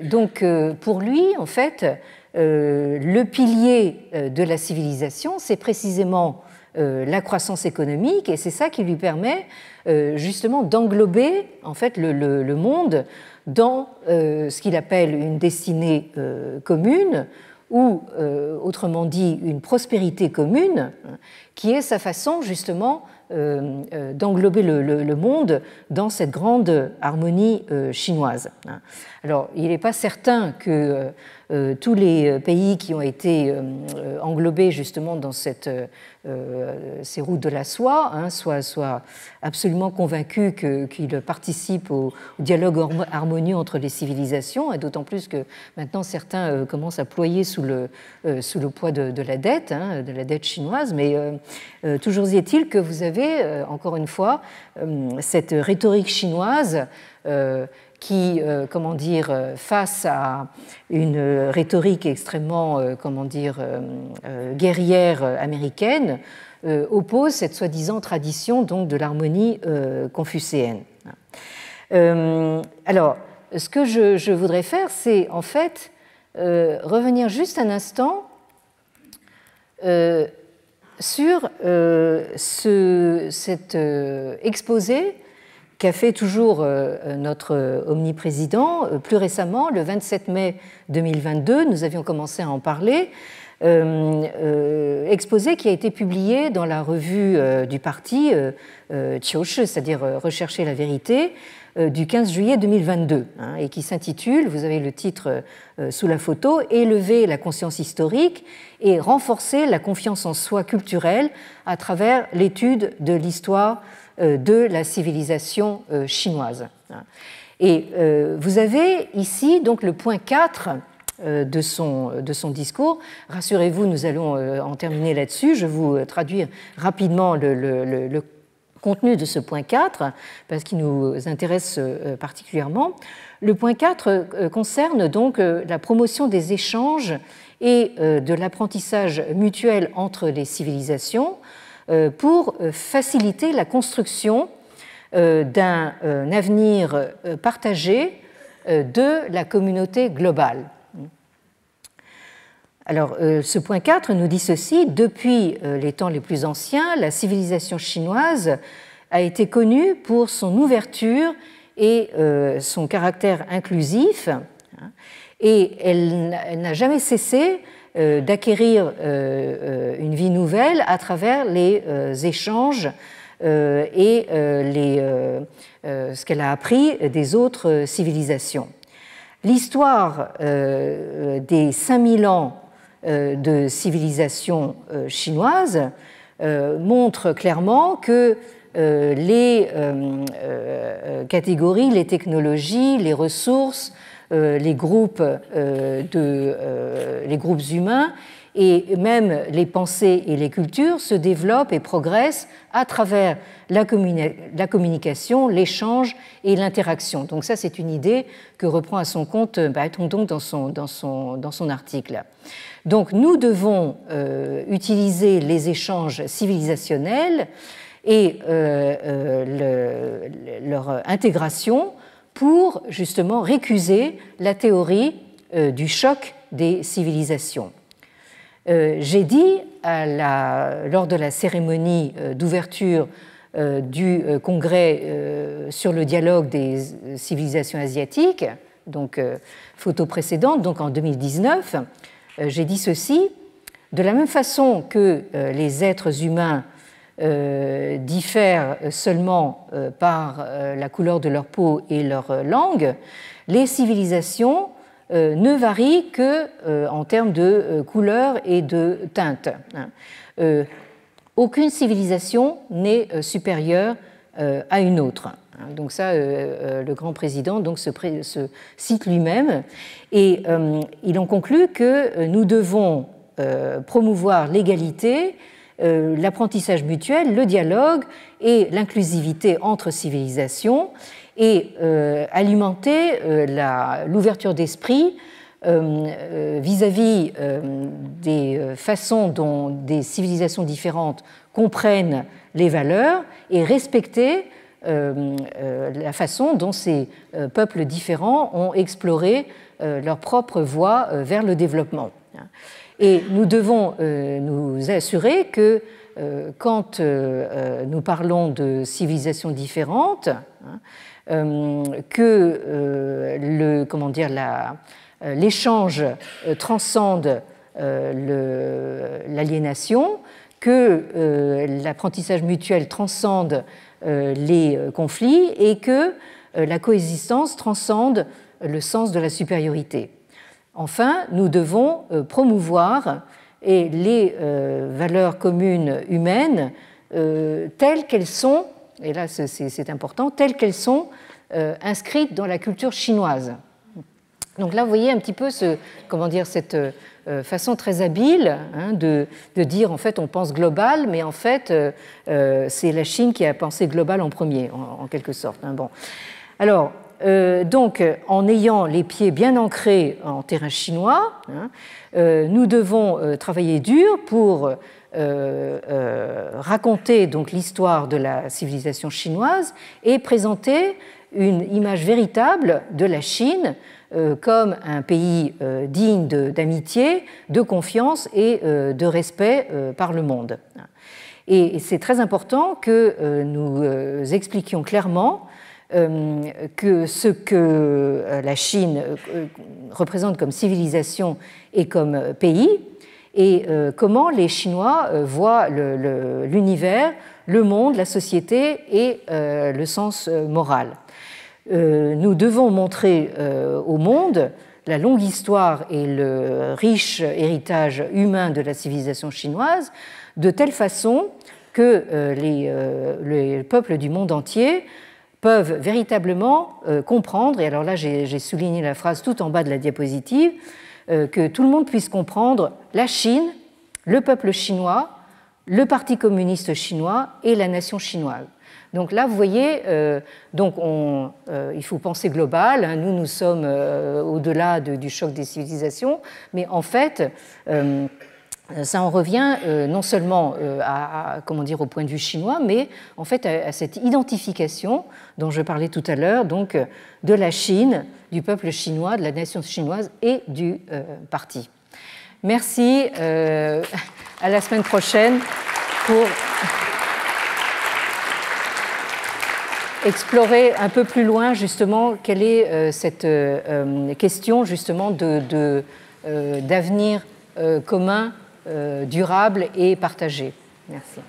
Donc, pour lui, en fait, le pilier de la civilisation, c'est précisément la croissance économique, et c'est ça qui lui permet justement d'englober en fait le monde dans ce qu'il appelle une destinée commune, ou autrement dit une prospérité commune, qui est sa façon justement d'englober le monde dans cette grande harmonie chinoise. Alors, il n'est pas certain que tous les pays qui ont été englobés justement dans ces routes de la soie soient absolument convaincus qu'ils participent au dialogue harmonieux entre les civilisations, et d'autant plus que maintenant certains commencent à ployer sous le poids de la dette chinoise, mais toujours est-il que vous avez, encore une fois, cette rhétorique chinoise qui, face à une rhétorique extrêmement, guerrière américaine, oppose cette soi-disant tradition donc de l'harmonie confucéenne. Alors, ce que je voudrais faire, c'est en fait revenir juste un instant sur cet exposé qu'a fait toujours notre omniprésident. Plus récemment, le 27 mai 2022, nous avions commencé à en parler, exposé qui a été publié dans la revue du parti Qiushi, c'est-à-dire Rechercher la vérité, du 15 juillet 2022, et qui s'intitule, vous avez le titre sous la photo, Élever la conscience historique et renforcer la confiance en soi culturelle à travers l'étude de l'histoire de la civilisation chinoise. Et vous avez ici donc le point 4 de son discours. Rassurez-vous, nous allons en terminer là-dessus. Je vais vous traduire rapidement le contenu de ce point 4, parce qu'il nous intéresse particulièrement. Le point 4 concerne donc la promotion des échanges et de l'apprentissage mutuel entre les civilisations pour faciliter la construction d'un avenir partagé de la communauté globale. Alors, ce point 4 nous dit ceci: depuis les temps les plus anciens, la civilisation chinoise a été connue pour son ouverture et son caractère inclusif, et elle n'a jamais cessé d'acquérir une vie nouvelle à travers les échanges et ce qu'elle a appris des autres civilisations. L'histoire des 5000 ans de civilisation chinoise montre clairement que les catégories, les technologies, les ressources, les groupes humains et même les pensées et les cultures se développent et progressent à travers la communication, l'échange et l'interaction. Donc ça, c'est une idée que reprend à son compte Tongdong dans son article. Donc nous devons utiliser les échanges civilisationnels et leur intégration pour justement récuser la théorie du choc des civilisations. J'ai dit lors de la cérémonie d'ouverture du congrès sur le dialogue des civilisations asiatiques, donc photo précédente, donc en 2019, j'ai dit ceci: de la même façon que les êtres humains diffèrent seulement par la couleur de leur peau et leur langue, les civilisations ne varient qu'en termes de couleur et de teinte. Aucune civilisation n'est supérieure à une autre. Donc ça, le grand président donc, se cite lui-même, et il en conclut que nous devons promouvoir l'égalité, l'apprentissage mutuel, le dialogue et l'inclusivité entre civilisations, et alimenter l'ouverture d'esprit vis-à-vis des façons dont des civilisations différentes comprennent les valeurs et respecter la façon dont ces peuples différents ont exploré leur propre voie vers le développement. Et nous devons nous assurer que quand nous parlons de civilisations différentes, que l'échange transcende l'aliénation, que l'apprentissage mutuel transcende les conflits et que la coexistence transcende le sens de la supériorité. Enfin, nous devons promouvoir les valeurs communes humaines telles qu'elles sont, et là c'est important, telles qu'elles sont inscrites dans la culture chinoise. Donc là, vous voyez un petit peu cette façon très habile de dire, en fait, on pense global, mais en fait, c'est la Chine qui a pensé global en premier, en quelque sorte. Bon. Alors, donc, en ayant les pieds bien ancrés en terrain chinois, nous devons travailler dur pour raconter donc l'histoire de la civilisation chinoise et présenter une image véritable de la Chine comme un pays digne d'amitié, de confiance et de respect par le monde. Et c'est très important que nous expliquions clairement que ce que la Chine représente comme civilisation et comme pays, et comment les Chinois voient l'univers, le monde, la société et le sens moral. Nous devons montrer au monde la longue histoire et le riche héritage humain de la civilisation chinoise, de telle façon que les peuples du monde entier peuvent véritablement comprendre, et alors là j'ai souligné la phrase tout en bas de la diapositive, que tout le monde puisse comprendre la Chine, le peuple chinois, le Parti communiste chinois et la nation chinoise. Donc là, vous voyez, il faut penser global. Nous sommes au-delà du choc des civilisations, mais en fait, ça en revient non seulement au point de vue chinois, mais en fait à cette identification dont je parlais tout à l'heure, donc de la Chine, du peuple chinois, de la nation chinoise et du parti. Merci. À la semaine prochaine pour explorer un peu plus loin justement quelle est cette question justement d'avenir commun, durable et partagé. Merci.